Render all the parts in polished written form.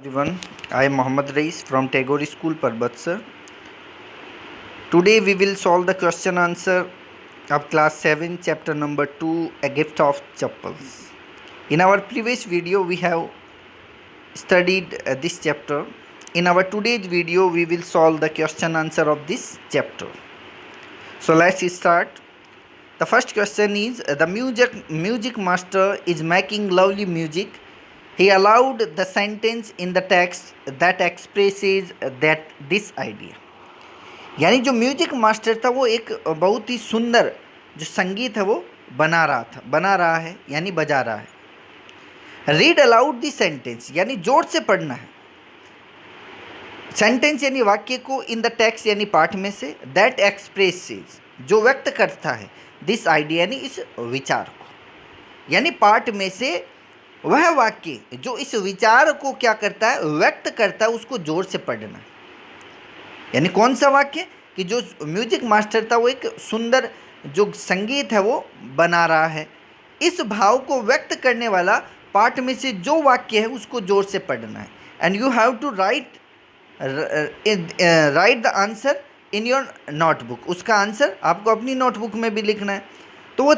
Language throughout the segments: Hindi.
Everyone, I am Mohammad Rais from Tagore School, Parbat. Today we will solve the question answer of class 7, chapter number 2, A Gift of Chappals. In our previous video, we have studied this chapter. In our today's video, we will solve the question answer of this chapter. So let's start. The first question is the music master is making lovely music. He allowed the sentence in the text that expresses that this idea. यानी जो म्यूजिक मास्टर था वो एक बहुत ही सुंदर जो संगीत है वो बना रहा है यानी बजा रहा है. रीड अलाउड दी सेंटेंस यानी जोर से पढ़ना है. सेंटेंस यानी वाक्य को इन द टेक्स्ट यानी पाठ में से दैट एक्सप्रेसेस जो व्यक्त करता है दिस आइडिया यानी इस विचार को. यानी पाठ में से वह वाक्य जो इस विचार को क्या करता है व्यक्त करता है उसको जोर से पढ़ना. यानी कौन सा वाक्य कि जो म्यूजिक मास्टर था वो एक सुंदर जो संगीत है वो बना रहा है. इस भाव को व्यक्त करने वाला पाठ में से जो वाक्य है उसको जोर से पढ़ना है. And you have to write the answer in your notebook. उसका आंसर आपको अपनी नोटबुक में भी लिखना है. तो वो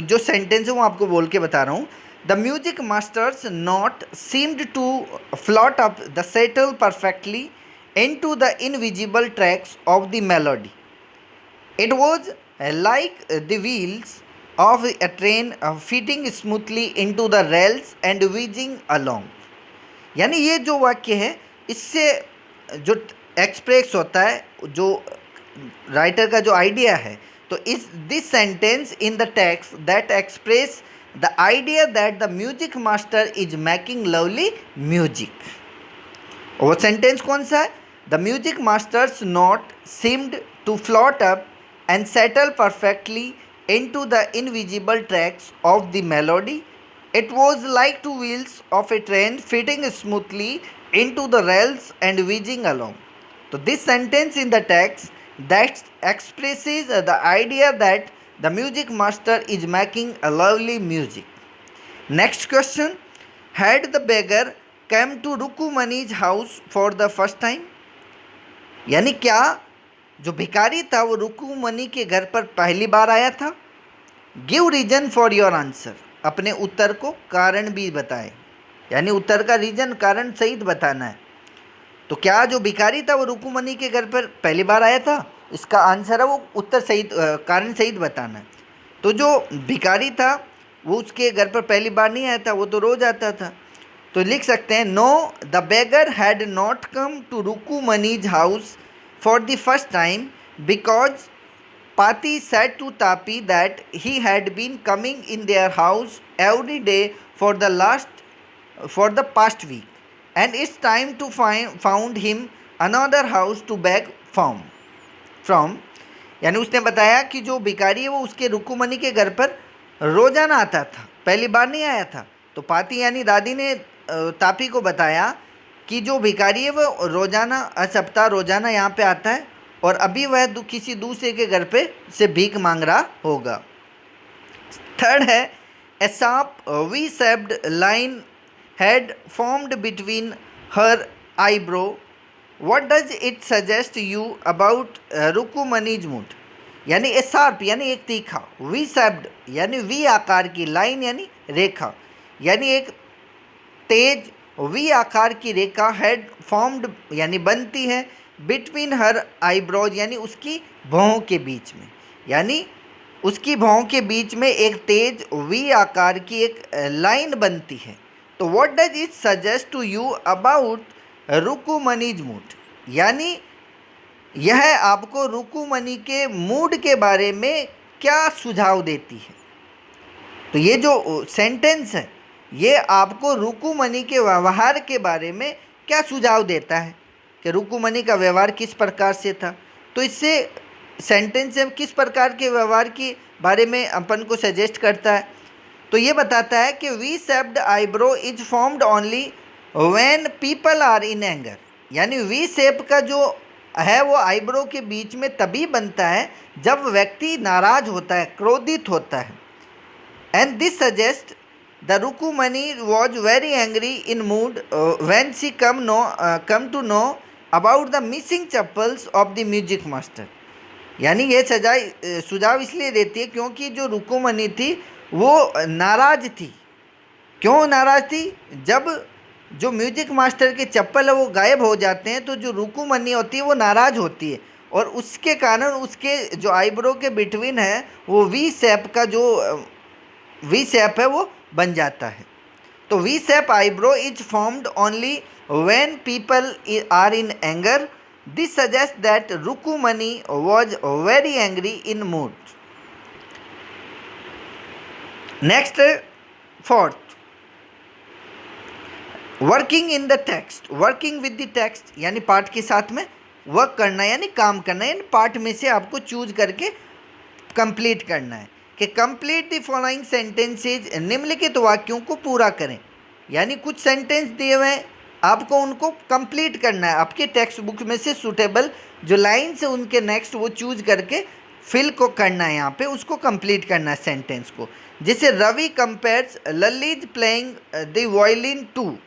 जो सेंटेंस है वो आपको बोल के बता रहा हूँ. The music masters note seemed to float up the settle perfectly into the invisible tracks of the melody. It was like the wheels of a train fitting smoothly into the rails and whizzing along. यानी ये जो वाक्य है इससे जो एक्सप्रेस होता है जो राइटर का जो आइडिया है तो इस this sentence in the text that express the idea that the music master is making lovely music. वो सेंटेंस कौन सा है? The music master's note seemed to float up and settle perfectly into the invisible tracks of the melody. It was like two wheels of a train fitting smoothly into the rails and whizzing along. So this sentence in the text that expresses the idea that the music master is making a lovely music. Next question. Had the beggar come to Rukumani's house for the first time? यानी क्या जो भिखारी था वो रुकुमनी के घर पर पहली बार आया था? Give reason for your answer. अपने उत्तर को कारण भी बताए. यानी उत्तर का रीजन कारण सहित बताना है. तो क्या जो भिखारी था वो रुकुमनी के घर पर पहली बार आया था? इसका आंसर है वो उत्तर सहित कारण सहित बताना है. तो जो भिखारी था वो उसके घर पर पहली बार नहीं आया था, वो तो रोज़ आता था. तो लिख सकते हैं no the beggar had not come to Rukmini's house for the first time because Pati said to Tapi that he had been coming in their house every day for the past week and it's time to found him another house to beg from. यानी उसने बताया कि जो भिखारी है वो उसके रुकुमनी के घर पर रोज़ाना आता था, पहली बार नहीं आया था. तो पाती यानी दादी ने तापी को बताया कि जो भिखारी है वो रोज़ाना सप्ताह रोज़ाना यहाँ पे आता है और अभी वह किसी दूसरे के घर पे से भीख मांग रहा होगा. थर्ड है a sharp V shaped line had formed between her eyebrow. What does it suggest you about Rukmini's mood. यानी ए शार्प यानी एक तीखा, वी शेप्ड यानी वी आकार की, लाइन यानी रेखा यानी एक तेज वी आकार की रेखा हेड फॉर्म्ड यानी बनती है बिटवीन हर आईब्रोज यानी उसकी भौहों के बीच में. यानी उसकी भौहों के बीच में एक तेज वी आकार की एक लाइन बनती है. तो what does it suggest to you about Rukmini's mood. यानी यह आपको रुकुमनी के मूड के बारे में क्या सुझाव देती है. तो ये जो सेंटेंस है ये आपको रुकुमनी के व्यवहार के बारे में क्या सुझाव देता है कि रुकुमनी का व्यवहार किस प्रकार से था. तो इससे सेंटेंस से किस प्रकार के व्यवहार के बारे में अपन को सजेस्ट करता है. तो ये बताता है कि V shaped eyebrow is formed only when people are in anger. यानी वी शेप का जो है वो आईब्रो के बीच में तभी बनता है जब व्यक्ति नाराज होता है, क्रोधित होता है. And this suggest The Rukumani was very angry in mood when she come to know about the missing chappals of the music master. यानी ये सुझाव इसलिए देती है क्योंकि जो रुकुमनी थी वो नाराज थी। क्यों नाराज थी? जब जो म्यूजिक मास्टर के चप्पल है वो गायब हो जाते हैं तो जो रुकुमनी होती है वो नाराज होती है और उसके कारण उसके जो आईब्रो के बिटवीन है वो वी शेप है वो बन जाता है। तो V shape eyebrow is formed only when people are in anger. This suggest that Rukmini was very angry in mood. Next, fourth, working in the text. Working with the text यानी पाठ के साथ में वर्क करना यानी काम करना, यानी पाठ में से आपको चूज करके कंप्लीट करना है कि कंप्लीट द फॉलोइंग सेंटेंसेज, निम्नलिखित वाक्यों को पूरा करें। यानी कुछ सेंटेंस दिए हुए हैं, आपको उनको कंप्लीट करना है। आपके टेक्स्ट बुक में से सूटेबल जो लाइन्स है उनके नेक्स्ट वो चूज करके फिल को करना है, यहाँ पे उसको कंप्लीट करना है सेंटेंस को। जैसे Ravi compares Lalli is playing the violin too,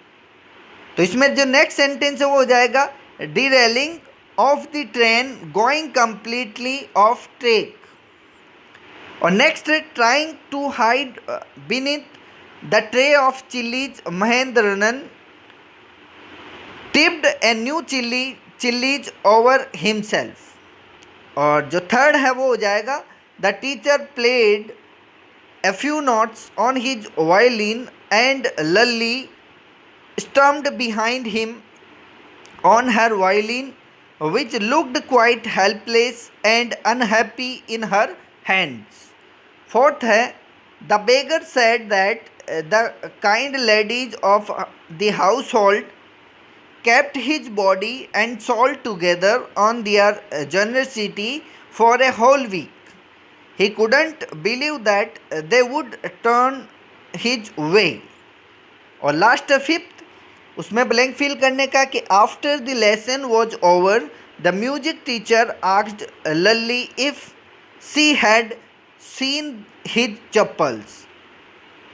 तो इसमें जो नेक्स्ट सेंटेंस है वो हो जाएगा derailing of the train going completely off track. और next, trying to hide beneath the tray of chillies Mahendranan tipped a new chillies over himself. और जो थर्ड है वो हो जाएगा the teacher played a few notes on his violin and Lalli stormed behind him on her violin, which looked quite helpless and unhappy in her hands. Fourth है the beggar said that the kind ladies of the household kept his body and soul together on their generosity for a whole week. He couldn't believe that they would turn his way. और लास्ट फिफ्थ, उसमें ब्लैंक फिल करने का कि after the lesson was over the music teacher asked Lalli if she had seen his chappals.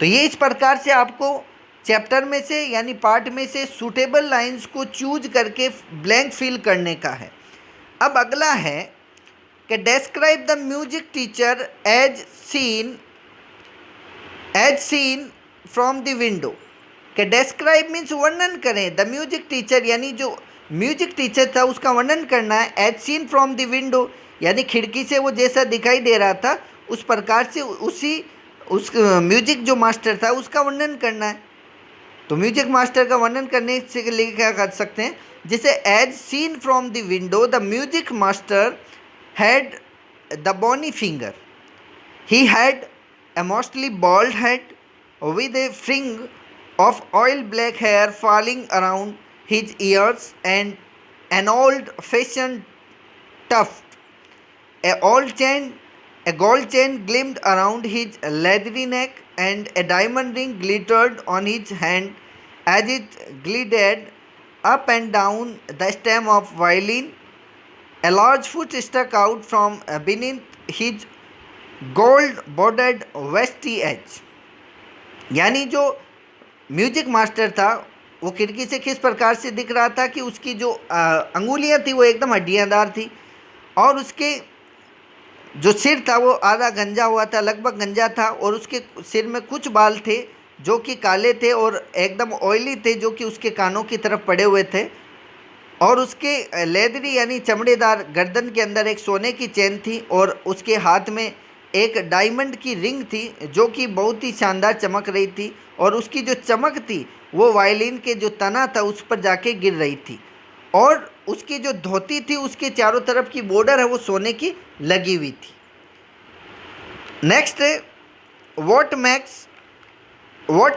तो ये इस प्रकार से आपको चैप्टर में से यानी पार्ट में से सूटेबल लाइंस को चूज करके ब्लैंक फिल करने का है। अब अगला है कि describe the music teacher as seen from the window. कि डिस्क्राइब मीन्स वर्णन करें, द म्यूजिक टीचर यानी जो म्यूजिक टीचर था उसका वर्णन करना है। As seen from the window यानी खिड़की से वो जैसा दिखाई दे रहा था उस प्रकार से उस म्यूजिक जो मास्टर था उसका वर्णन करना है। तो म्यूजिक मास्टर का वर्णन करने से लिए क्या कर सकते हैं, जैसे as seen from the window the music master had the bony finger, he had a mostly bald head with a fringe of oil black hair falling around his ears and an old-fashioned tuft. A gold chain gleamed around his leathery neck, and a diamond ring glittered on his hand as it glided up and down the stem of violin. A large foot stuck out from beneath his gold-bordered vesty edge. यानी जो म्यूजिक मास्टर था वो खिड़की से किस प्रकार से दिख रहा था कि उसकी जो अंगुलियां थी वो एकदम हड्डियाँदार थी और उसके जो सिर था वो आधा गंजा हुआ था, लगभग गंजा था, और उसके सिर में कुछ बाल थे जो कि काले थे और एकदम ऑयली थे जो कि उसके कानों की तरफ पड़े हुए थे। और उसके लेदरी यानी चमड़ेदार गर्दन के अंदर एक सोने की चेन थी और उसके हाथ में एक डायमंड की रिंग थी जो कि बहुत ही शानदार चमक रही थी और उसकी जो चमक थी वो वायलिन के जो तना था उस पर जाके गिर रही थी और उसकी जो धोती थी उसके चारों तरफ की बॉर्डर है वो सोने की लगी हुई थी। Next, what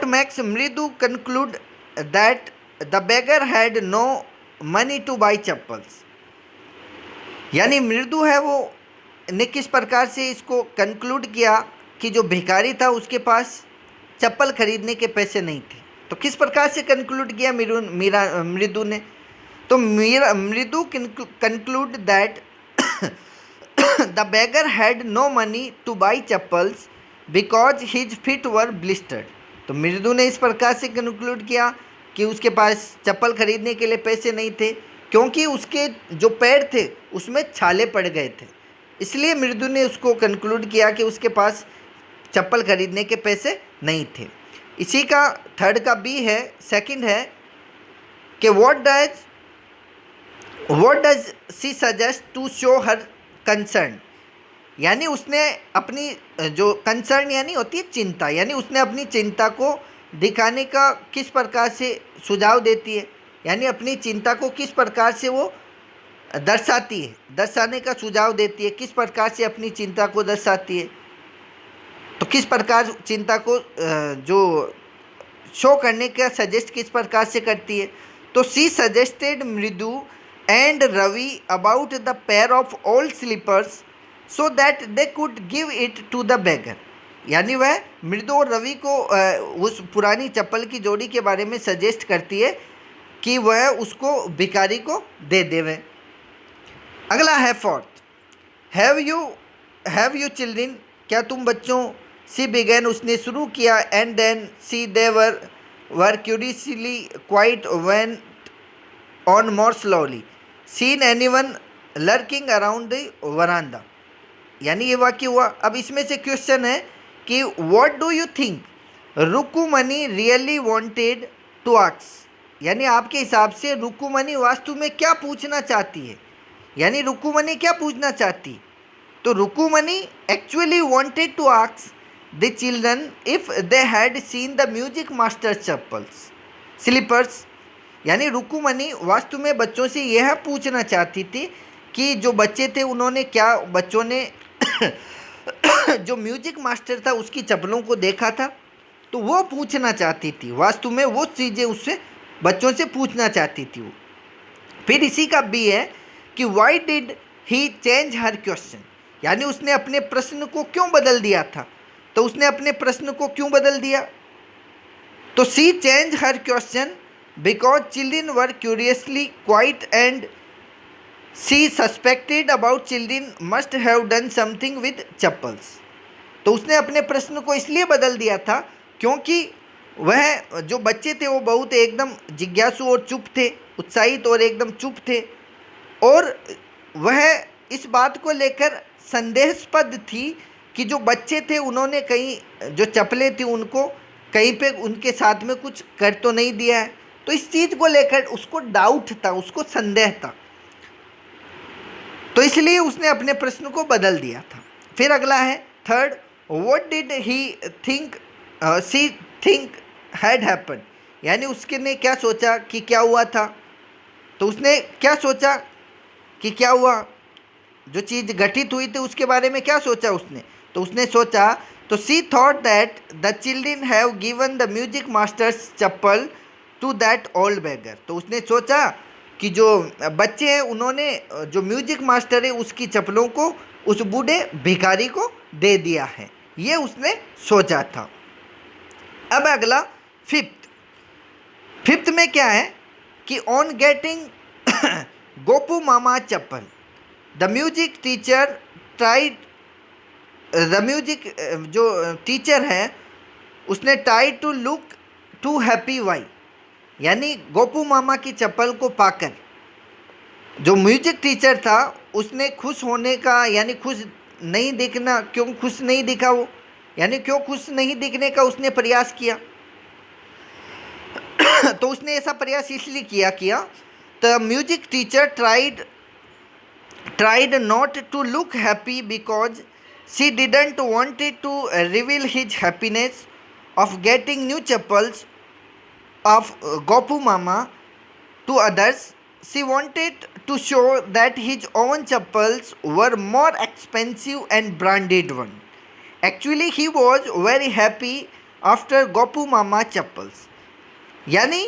makes Mridu conclude that the beggar had no money to buy chappals. यानी मृदु है वो ने किस प्रकार से इसको कंक्लूड किया कि जो भिखारी था उसके पास चप्पल खरीदने के पैसे नहीं थे। तो किस प्रकार से कंक्लूड किया मृदु ने, तो Mridu conclude that the beggar had no money to buy chappals because his feet were blistered. तो मृदु ने इस प्रकार से कंक्लूड किया कि उसके पास चप्पल खरीदने के लिए पैसे नहीं थे, क्योंकि उसके जो पैर थे उसमें छाले पड़ गए थे। इसलिए मृदु ने उसको कंक्लूड किया कि उसके पास चप्पल खरीदने के पैसे नहीं थे। इसी का थर्ड का बी है, सेकंड है कि what does she suggest to show her concern. यानी उसने अपनी जो कंसर्न यानी होती है चिंता, यानी उसने अपनी चिंता को दिखाने का किस प्रकार से सुझाव देती है, यानी अपनी चिंता को किस प्रकार से वो दर्शाती है, दर्शाने का सुझाव देती है, किस प्रकार से अपनी चिंता को दर्शाती है। तो किस प्रकार चिंता को जो शो करने का सजेस्ट किस प्रकार से करती है। तो she suggested Mridu and Ravi about the pair of old slippers so that they could give it to the beggar. यानी वह मृदु और रवि को उस पुरानी चप्पल की जोड़ी के बारे में सजेस्ट करती है कि वह उसको भिखारी को दे देवे। अगला है फोर्थ, हैव यू चिल्ड्रन, क्या तुम बच्चों। सी बिगेन, उसने शुरू किया। And then she they were curiously quiet went on more slowly seen anyone lurking around the veranda. यानी ये वाक्य हुआ। अब इसमें से क्वेश्चन है कि what do you think Rukmini really wanted to ask. यानी आपके हिसाब से रुक्मिणी वास्तव में क्या पूछना चाहती है, यानी रुक्मिणी क्या पूछना चाहती। तो Rukmini actually wanted to ask the children if they had seen the music master chappals slippers. यानी रुक्मिणी वास्तव में बच्चों से यह पूछना चाहती थी कि जो बच्चे थे उन्होंने क्या, बच्चों ने जो म्यूजिक मास्टर था उसकी चप्पलों को देखा था, तो वो पूछना चाहती थी। वास्तव में वो चीज़ें उससे बच्चों से पूछना चाहती थी वो। फिर इसी का बी है कि why did he change her question. यानी उसने अपने प्रश्न को क्यों बदल दिया था। तो उसने अपने प्रश्न को क्यों बदल दिया। तो she change her question because children were curiously quiet and she suspected about children must have done something with chappals. तो उसने अपने प्रश्न को इसलिए बदल दिया था क्योंकि वह जो बच्चे थे वो बहुत एकदम जिज्ञासु और चुप थे, उत्साहित और एकदम चुप थे, और वह इस बात को लेकर संदेहास्पद थी कि जो बच्चे थे उन्होंने कहीं जो चप्पलें थी उनको कहीं पे उनके साथ में कुछ कर तो नहीं दिया है। तो इस चीज़ को लेकर उसको डाउट था, उसको संदेह था, तो इसलिए उसने अपने प्रश्न को बदल दिया था। फिर अगला है third, what did he think she think had happen. यानी उसके ने क्या सोचा कि क्या हुआ था। तो उसने क्या सोचा कि क्या हुआ, जो चीज़ घटित हुई थी उसके बारे में क्या सोचा उसने। तो उसने सोचा, तो she thought that the children have given the music masters chappal to that old beggar. तो उसने सोचा कि जो बच्चे हैं उन्होंने जो म्यूजिक मास्टर है उसकी चप्पलों को उस बूढ़े भिखारी को दे दिया है, ये उसने सोचा था। अब अगला फिफ्थ में क्या है कि on getting Gopu Mama chappal the music teacher tried, the music जो टीचर है उसने try to look to happy why. यानी गोपू मामा की चप्पल को पाकर जो म्यूजिक टीचर था उसने खुश होने का, यानी खुश नहीं दिखना, क्यों खुश नहीं दिखा वो, यानी क्यों खुश नहीं दिखने का उसने प्रयास किया। तो उसने ऐसा प्रयास इसलिए किया the music teacher tried not to look happy because she didn't wanted to reveal his happiness of getting new chappals of Gopu Mama to others. She wanted to show that his own chappals were more expensive and branded one. Actually, he was very happy after Gopu Mama chappals. यानी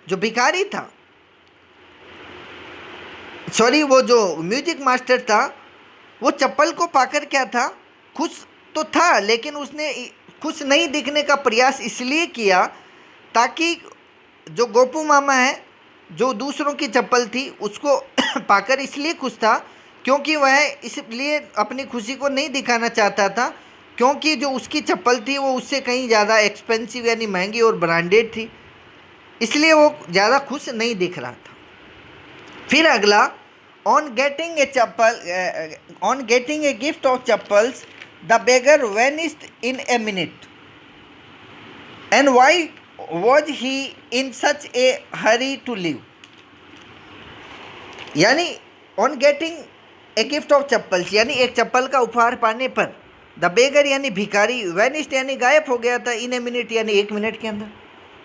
जो भिखारी था, सॉरी वो जो म्यूजिक मास्टर था, वो चप्पल को पाकर क्या था, खुश तो था, लेकिन उसने खुश नहीं दिखने का प्रयास इसलिए किया ताकि जो गोपू मामा है जो दूसरों की चप्पल थी उसको पाकर इसलिए खुश था क्योंकि वह इसलिए अपनी खुशी को नहीं दिखाना चाहता था क्योंकि जो उसकी चप्पल थी वो उससे कहीं ज़्यादा एक्सपेंसिव यानी महंगी और ब्रांडेड थी, इसलिए वो ज़्यादा खुश नहीं दिख रहा था। फिर अगला, on getting a gift of chappals the beggar vanished in a minute and why was he in such a hurry to leave. यानी on getting a gift of chappals यानी एक चप्पल का उपहार पाने पर द बेगर यानी भिखारी, वेनिस्ड यानी गायब हो गया था, इन ए मिनट यानी 1 मिनट के अंदर।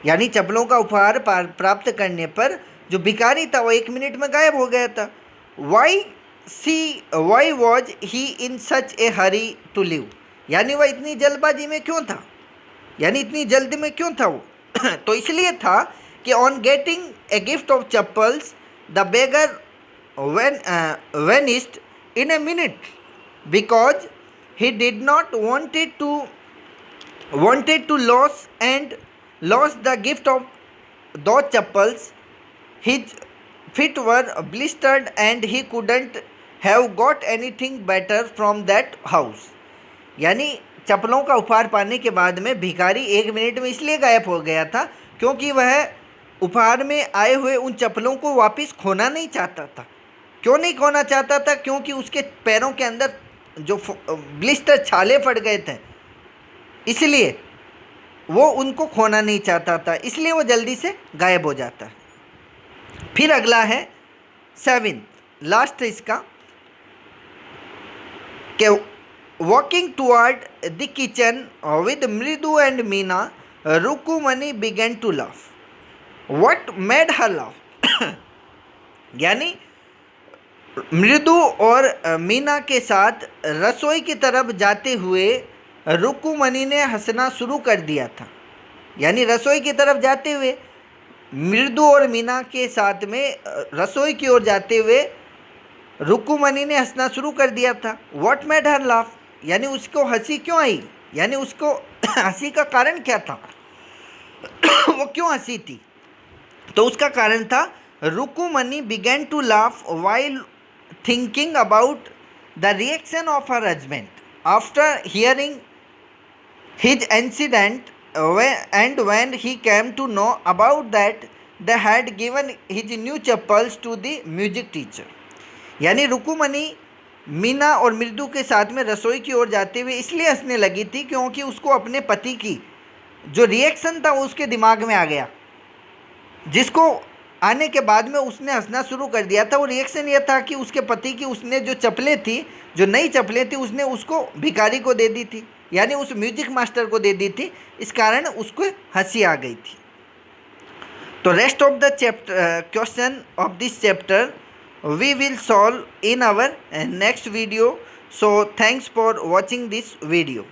यानी चप्पलों का उपहार प्राप्त करने पर जो भिखारी था वो 1 मिनट में गायब हो गया था। Why was he in such a hurry to leave, यानी वह इतनी जल्दबाजी में क्यों था, यानी इतनी जल्दी में क्यों था वो तो इसलिए था कि on getting a gift of chappals the beggar vanished in a minute because he did not wanted to lose the gift of those chappals. His feet were blistered and he couldn't have got anything better from that house. यानी चप्पलों का उपहार पाने के बाद में भिखारी 1 मिनट में इसलिए गायब हो गया था क्योंकि वह उपहार में आए हुए उन चप्पलों को वापस खोना नहीं चाहता था। क्यों नहीं खोना चाहता था? क्योंकि उसके पैरों के अंदर जो ब्लिस्टर छाले पड़ गए थे, इसलिए वो उनको खोना नहीं चाहता था, इसलिए वो जल्दी से गायब हो जाता है। फिर अगला है 7th, लास्ट इसका, कि walking toward the kitchen with Mridu and Meena Rukmini began to laugh. What made her laugh यानी मृदु और मीना के साथ रसोई की तरफ जाते हुए रुकुमनी ने हंसना शुरू कर दिया था। यानी रसोई की तरफ जाते हुए मृदु और मीना के साथ में रसोई की ओर जाते हुए रुकुमनी ने हंसना शुरू कर दिया था। व्हाट मेड हर लाफ, यानी उसको हंसी क्यों आई, यानी उसको हंसी का कारण क्या था वो क्यों हंसी थी? तो उसका कारण था Rukmini began to laugh while thinking about the reaction of her husband after hearing his incident, and when he came to know about that they had given his new chappals to the music teacher. यानी रुकुमनी मीना और मृदु के साथ में रसोई की ओर जाते हुए इसलिए हंसने लगी थी क्योंकि उसको अपने पति की जो रिएक्शन था वो उसके दिमाग में आ गया, जिसको आने के बाद में उसने हंसना शुरू कर दिया था। वो रिएक्शन ये था कि उसके पति की उसने जो चप्पलें थी, जो नई चप्पलें थी, उसने उसको भिखारी को दे दी थी, यानी उस म्यूजिक मास्टर को दे दी थी, इस कारण उसको हंसी आ गई थी। तो rest of the chapter question of this chapter we will solve in our next video. So thanks for watching this video.